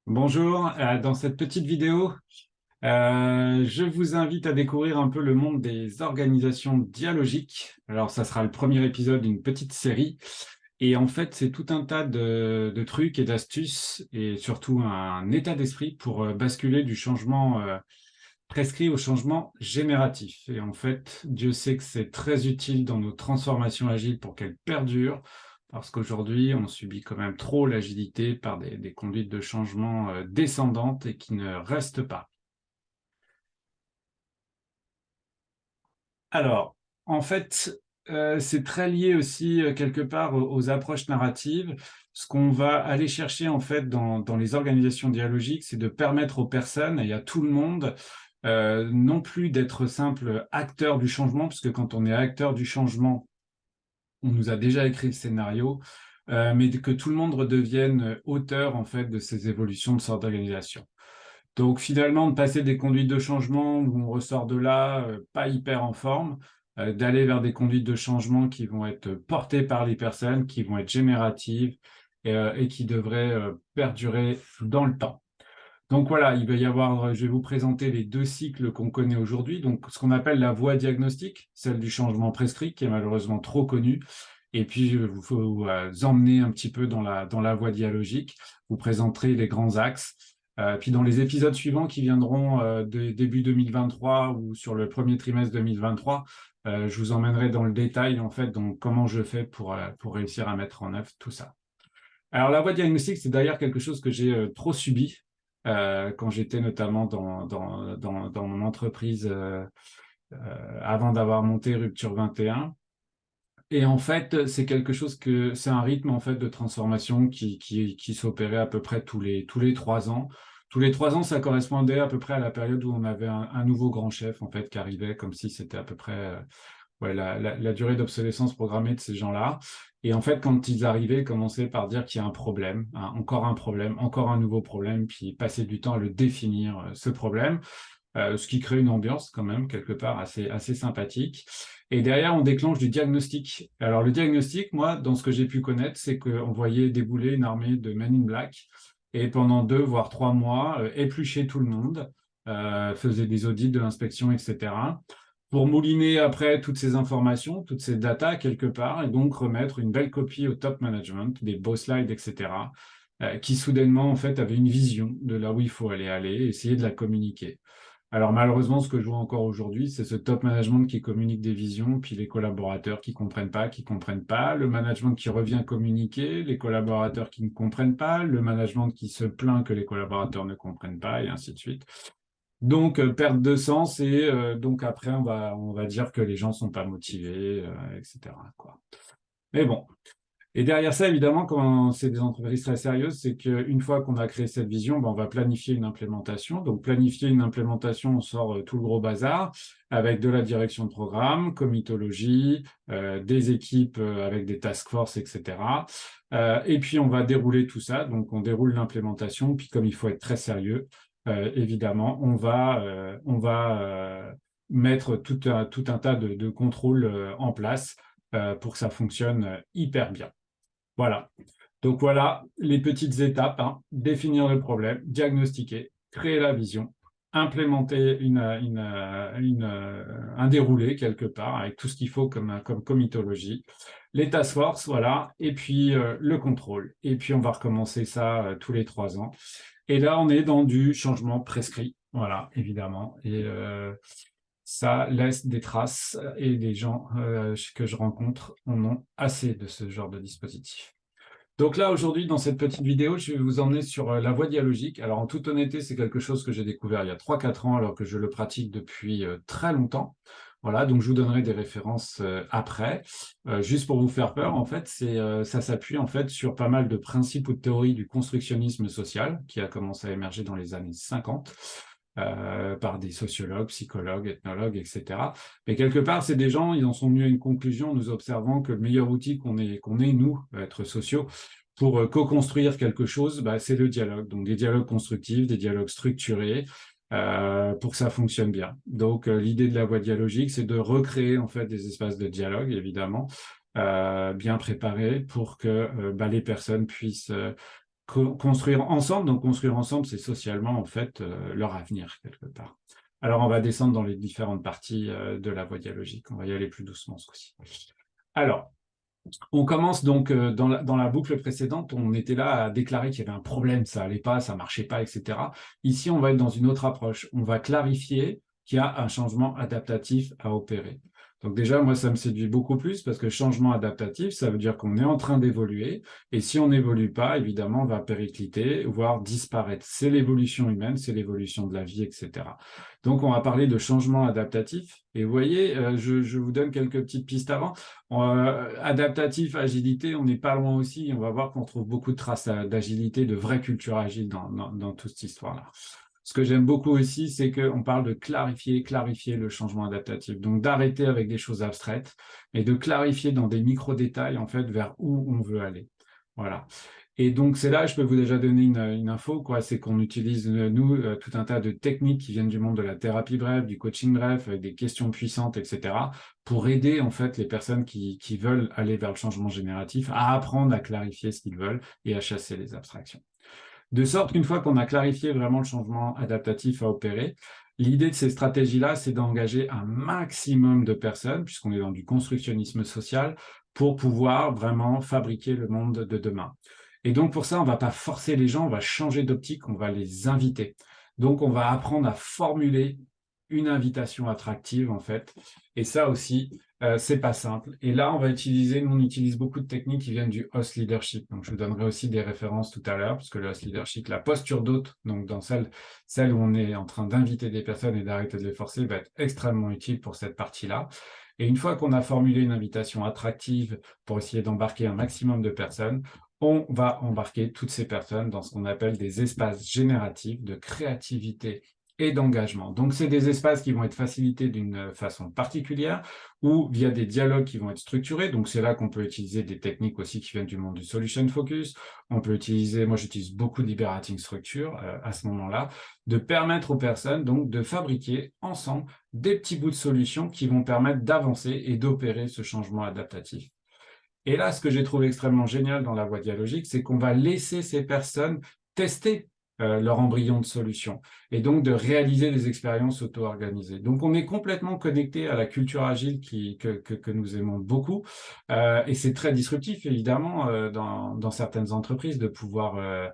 Bonjour, dans cette petite vidéo, je vous invite à découvrir un peu le monde des organisations dialogiques. Alors, ça sera le premier épisode d'une petite série. Et en fait, c'est tout un tas de trucs et d'astuces et surtout un état d'esprit pour basculer du changement prescrit au changement génératif. Et en fait, Dieu sait que c'est très utile dans nos transformations agiles pour qu'elles perdurent, parce qu'aujourd'hui, on subit quand même trop l'agilité par des conduites de changement descendantes et qui ne restent pas. Alors, en fait, c'est très lié aussi quelque part aux approches narratives. Ce qu'on va aller chercher en fait dans les organisations dialogiques, c'est de permettre aux personnes et à tout le monde non plus d'être simples acteurs du changement, parce que quand on est acteur du changement, on nous a déjà écrit le scénario, mais que tout le monde redevienne auteur en fait de ces évolutions de sorte d'organisation. Donc finalement, de passer des conduites de changement où on ressort de là pas hyper en forme, d'aller vers des conduites de changement qui vont être portées par les personnes, qui vont être génératives et qui devraient perdurer dans le temps. Donc voilà, il va y avoir, je vais vous présenter les deux cycles qu'on connaît aujourd'hui. Donc ce qu'on appelle la voie diagnostique, celle du changement prescrit, qui est malheureusement trop connue. Et puis je vais vous emmener un petit peu dans la voie dialogique. Vous présenterai les grands axes. Puis dans les épisodes suivants qui viendront début 2023 ou sur le premier trimestre 2023, je vous emmènerai dans le détail en fait, donc comment je fais pour réussir à mettre en œuvre tout ça. Alors, la voie diagnostique, c'est d'ailleurs quelque chose que j'ai trop subi quand j'étais notamment dans mon entreprise avant d'avoir monté Rupture 21. Et en fait, c'est un rythme en fait de transformation qui s'opérait à peu près tous les 3 ans. Tous les 3 ans, ça correspondait à peu près à la période où on avait un nouveau grand chef en fait qui arrivait, comme si c'était à peu près ouais, la durée d'obsolescence programmée de ces gens-là. Et en fait, quand ils arrivaient, ils commençaient par dire qu'il y a un problème, encore un problème, encore un nouveau problème, puis passer du temps à le définir, ce problème, ce qui crée une ambiance quand même, quelque part, assez sympathique. Et derrière, on déclenche du diagnostic. Alors le diagnostic, moi, dans ce que j'ai pu connaître, c'est qu'on voyait débouler une armée de Men in Black, et pendant 2 voire 3 mois, éplucher tout le monde, faisait des audits de l'inspection, etc pour mouliner après toutes ces informations, toutes ces datas quelque part, et donc remettre une belle copie au top management, des beaux slides, etc., qui soudainement, en fait, avaient une vision de là où il faut aller, essayer de la communiquer. Alors malheureusement, ce que je vois encore aujourd'hui, c'est ce top management qui communique des visions, puis les collaborateurs qui comprennent pas, le management qui revient communiquer, les collaborateurs qui ne comprennent pas, le management qui se plaint que les collaborateurs ne comprennent pas, et ainsi de suite. Donc, perte de sens et donc après, on va dire que les gens sont pas motivés, etc., quoi. Mais bon. Et derrière ça, évidemment, quand c'est des entreprises très sérieuses, c'est qu'une fois qu'on a créé cette vision, ben, on va planifier une implémentation. Donc, planifier une implémentation, on sort tout le gros bazar avec de la direction de programme, comitologie, des équipes avec des task force, etc. Et puis, on va dérouler tout ça. Donc, on déroule l'implémentation. Puis, comme il faut être très sérieux, évidemment, on va mettre tout un tas de contrôles en place pour que ça fonctionne hyper bien. Voilà. Donc voilà les petites étapes, hein. Définir le problème, diagnostiquer, créer la vision, implémenter un déroulé quelque part avec tout ce qu'il faut comme comitologie, les task force, voilà, et puis le contrôle. Et puis on va recommencer ça tous les 3 ans. Et là, on est dans du changement prescrit, voilà, évidemment. Et ça laisse des traces et des gens que je rencontre en ont assez de ce genre de dispositif. Donc là, aujourd'hui, dans cette petite vidéo, je vais vous emmener sur la voie dialogique. Alors, en toute honnêteté, c'est quelque chose que j'ai découvert il y a 3-4 ans, alors que je le pratique depuis très longtemps. Voilà, donc je vous donnerai des références après. Juste pour vous faire peur, en fait, ça s'appuie en fait sur pas mal de principes ou de théories du constructionnisme social qui a commencé à émerger dans les années 50 par des sociologues, psychologues, ethnologues, etc. Mais quelque part, c'est des gens, ils en sont venus à une conclusion en nous observant que le meilleur outil qu'on ait nous, être sociaux, pour co-construire quelque chose, bah, c'est le dialogue. Donc des dialogues constructifs, des dialogues structurés, pour que ça fonctionne bien. Donc l'idée de la voie dialogique, c'est de recréer en fait des espaces de dialogue, évidemment, bien préparés pour que bah, les personnes puissent construire ensemble. Donc, construire ensemble, c'est socialement, en fait, leur avenir, quelque part. Alors, on va descendre dans les différentes parties de la voie dialogique. On va y aller plus doucement ce coup-ci. Alors, on commence donc dans la boucle précédente, on était là à déclarer qu'il y avait un problème, ça allait pas, ça marchait pas, etc. Ici, on va être dans une autre approche. On va clarifier qu'il y a un changement adaptatif à opérer. Donc déjà, moi, ça me séduit beaucoup plus parce que changement adaptatif, ça veut dire qu'on est en train d'évoluer. Et si on n'évolue pas, évidemment, on va péricliter, voire disparaître. C'est l'évolution humaine, c'est l'évolution de la vie, etc. Donc, on va parler de changement adaptatif. Et vous voyez, je vous donne quelques petites pistes avant. Adaptatif, agilité, on n'est pas loin aussi. On va voir qu'on trouve beaucoup de traces d'agilité, de vraie culture agile dans toute cette histoire-là. Ce que j'aime beaucoup aussi, c'est qu'on parle de clarifier le changement adaptatif. Donc d'arrêter avec des choses abstraites et de clarifier dans des micro-détails, en fait, vers où on veut aller. Voilà. Et donc, c'est là, je peux vous déjà donner une info, quoi, c'est qu'on utilise, nous, tout un tas de techniques qui viennent du monde de la thérapie brève, du coaching bref, avec des questions puissantes, etc., pour aider, en fait, les personnes qui veulent aller vers le changement génératif à apprendre à clarifier ce qu'ils veulent et à chasser les abstractions. De sorte qu'une fois qu'on a clarifié vraiment le changement adaptatif à opérer, l'idée de ces stratégies-là, c'est d'engager un maximum de personnes, puisqu'on est dans du constructionnisme social, pour pouvoir vraiment fabriquer le monde de demain. Et donc pour ça, on ne va pas forcer les gens, on va changer d'optique, on va les inviter. Donc on va apprendre à formuler une invitation attractive en fait. Et ça aussi, c'est pas simple. Et là, on utilise beaucoup de techniques qui viennent du host leadership. Donc je vous donnerai aussi des références tout à l'heure, parce que le host leadership, la posture d'hôte, donc dans celle où on est en train d'inviter des personnes et d'arrêter de les forcer, va être extrêmement utile pour cette partie-là. Et une fois qu'on a formulé une invitation attractive pour essayer d'embarquer un maximum de personnes, on va embarquer toutes ces personnes dans ce qu'on appelle des espaces génératifs de créativité et d'engagement. Donc, c'est des espaces qui vont être facilités d'une façon particulière ou via des dialogues qui vont être structurés. Donc, c'est là qu'on peut utiliser des techniques aussi qui viennent du monde du solution focus. On peut utiliser, moi j'utilise beaucoup de liberating structure à ce moment-là, de permettre aux personnes donc de fabriquer ensemble des petits bouts de solutions qui vont permettre d'avancer et d'opérer ce changement adaptatif. Et là, ce que j'ai trouvé extrêmement génial dans la voie dialogique, c'est qu'on va laisser ces personnes tester leur embryon de solution et donc de réaliser des expériences auto-organisées. Donc, on est complètement connecté à la culture agile que nous aimons beaucoup et c'est très disruptif, évidemment, dans certaines entreprises de pouvoir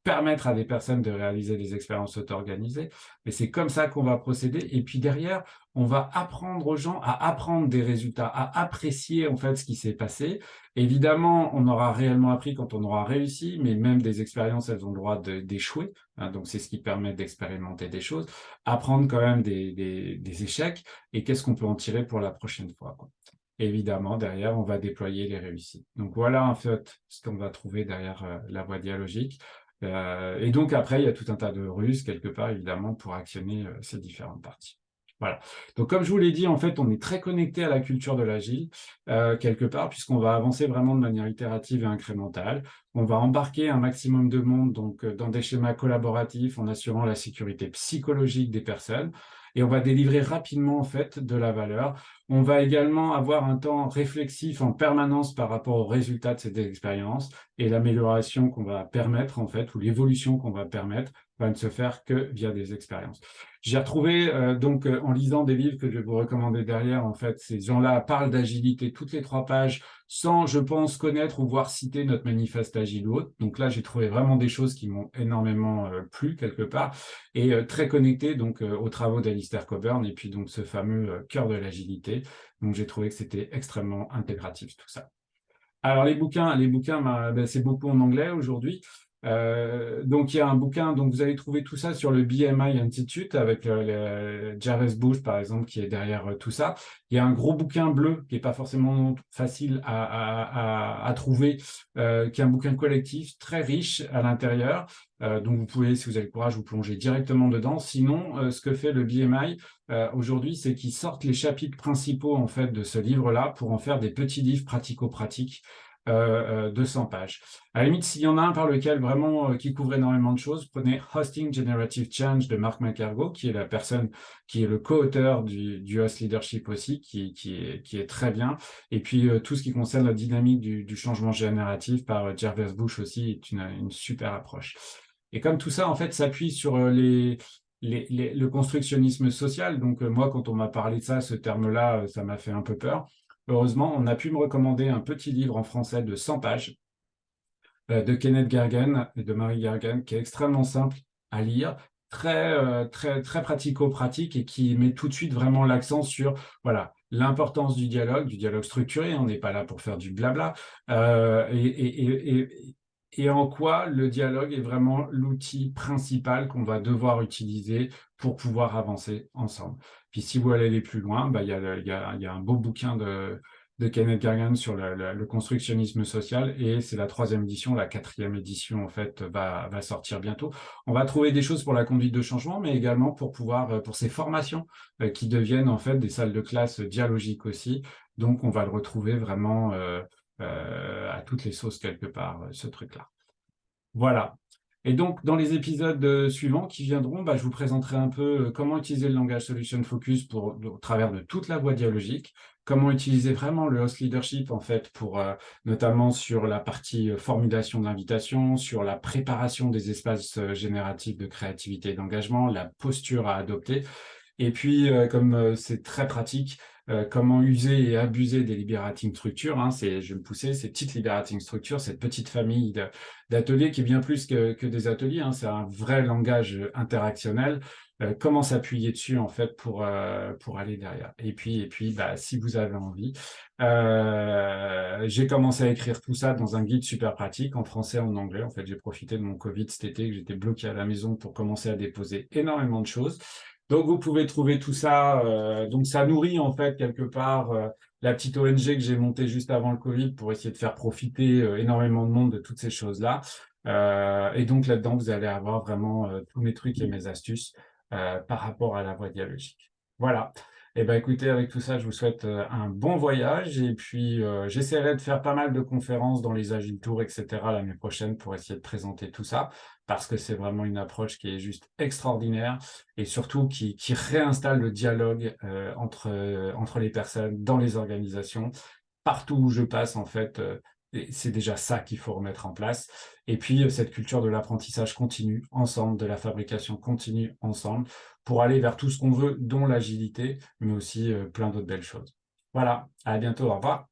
permettre à des personnes de réaliser des expériences auto-organisées. Mais c'est comme ça qu'on va procéder. Et puis derrière, on va apprendre aux gens à apprendre des résultats, à apprécier en fait ce qui s'est passé. Évidemment, on aura réellement appris quand on aura réussi, mais même des expériences, elles ont le droit d'échouer. Hein, donc c'est ce qui permet d'expérimenter des choses, apprendre quand même des échecs et qu'est-ce qu'on peut en tirer pour la prochaine fois, quoi. Évidemment, derrière, on va déployer les réussites. Donc voilà en fait ce qu'on va trouver derrière la voie dialogique. Et donc après, il y a tout un tas de ruses quelque part, évidemment, pour actionner ces différentes parties. Voilà. Donc comme je vous l'ai dit, en fait, on est très connecté à la culture de l'agile, quelque part, puisqu'on va avancer vraiment de manière itérative et incrémentale. On va embarquer un maximum de monde donc dans des schémas collaboratifs en assurant la sécurité psychologique des personnes. Et on va délivrer rapidement, en fait, de la valeur. On va également avoir un temps réflexif en permanence par rapport aux résultats de cette expérience et l'amélioration qu'on va permettre, en fait, ou l'évolution qu'on va permettre, va ne se faire que via des expériences. J'ai retrouvé, en lisant des livres que je vais vous recommander derrière, en fait, ces gens-là parlent d'agilité toutes les 3 pages, sans, je pense, connaître ou voir citer notre manifeste agile ou autre. Donc là, j'ai trouvé vraiment des choses qui m'ont énormément plu, quelque part, et très connecté donc aux travaux d'Alistair Cockburn, et puis donc ce fameux cœur de l'agilité. Donc j'ai trouvé que c'était extrêmement intégratif, tout ça. Alors les bouquins, c'est beaucoup en anglais aujourd'hui. Donc il y a un bouquin, donc vous allez trouver tout ça sur le BMI Institute avec Jared Bush par exemple qui est derrière tout ça. Il y a un gros bouquin bleu qui est pas forcément facile à trouver, qui est un bouquin collectif très riche à l'intérieur. Donc vous pouvez, si vous avez le courage, vous plonger directement dedans. Sinon, ce que fait le BMI aujourd'hui, c'est qu'ils sortent les chapitres principaux en fait de ce livre-là pour en faire des petits livres pratico-pratiques 200 pages. À la limite, s'il y en a un par lequel vraiment qui couvre énormément de choses, prenez Hosting Generative Change de Mark McErgo, qui est la personne qui est le co-auteur du Host Leadership aussi, qui est très bien. Et puis tout ce qui concerne la dynamique du changement génératif par Gervais Bush aussi est une super approche. Et comme tout ça, en fait, s'appuie sur le constructionnisme social. Donc moi, quand on m'a parlé de ça, ce terme-là, ça m'a fait un peu peur. Heureusement, on a pu me recommander un petit livre en français de 100 pages de Kenneth Gergen et de Marie Gergen, qui est extrêmement simple à lire, très pratico-pratique et qui met tout de suite vraiment l'accent sur voilà, l'importance du dialogue structuré. On n'est pas là pour faire du blabla. Et en quoi le dialogue est vraiment l'outil principal qu'on va devoir utiliser pour pouvoir avancer ensemble. Puis si vous voulez aller plus loin, bah, il y a un beau bouquin de Kenneth Gergen sur le constructionnisme social, et c'est la 3e édition, la 4e édition en fait va sortir bientôt. On va trouver des choses pour la conduite de changement, mais également pour pouvoir pour ces formations qui deviennent en fait des salles de classe dialogiques aussi. Donc on va le retrouver vraiment à toutes les sauces quelque part, ce truc-là. Voilà. Et donc, dans les épisodes suivants qui viendront, bah, je vous présenterai un peu comment utiliser le langage Solution Focus au travers de toute la voie dialogique, comment utiliser vraiment le host leadership, en fait, pour notamment sur la partie formulation de l'invitation, sur la préparation des espaces génératifs de créativité et d'engagement, la posture à adopter. Et puis, comme c'est très pratique, comment user et abuser des liberating structures. Hein, je vais me pousser, ces petites liberating structures, cette petite famille d'ateliers qui est bien plus que des ateliers. Hein, c'est un vrai langage interactionnel. Comment s'appuyer dessus en fait pour aller derrière. Et puis bah, si vous avez envie, j'ai commencé à écrire tout ça dans un guide super pratique en français et en anglais. En fait, j'ai profité de mon Covid cet été, que j'étais bloqué à la maison pour commencer à déposer énormément de choses. Donc, vous pouvez trouver tout ça. Donc, ça nourrit en fait quelque part la petite ONG que j'ai montée juste avant le Covid pour essayer de faire profiter énormément de monde de toutes ces choses-là. Et donc, là-dedans, vous allez avoir vraiment tous mes trucs et mes astuces par rapport à la voie dialogique. Voilà. Et ben, écoutez, avec tout ça, je vous souhaite un bon voyage. Et puis, j'essaierai de faire pas mal de conférences dans les Agile Tours, etc. l'année prochaine pour essayer de présenter tout ça, parce que c'est vraiment une approche qui est juste extraordinaire et surtout qui réinstalle le dialogue entre les personnes dans les organisations. Partout où je passe, en fait, c'est déjà ça qu'il faut remettre en place. Et puis, cette culture de l'apprentissage continu ensemble, de la fabrication continue ensemble, pour aller vers tout ce qu'on veut, dont l'agilité, mais aussi plein d'autres belles choses. Voilà, à bientôt, au revoir.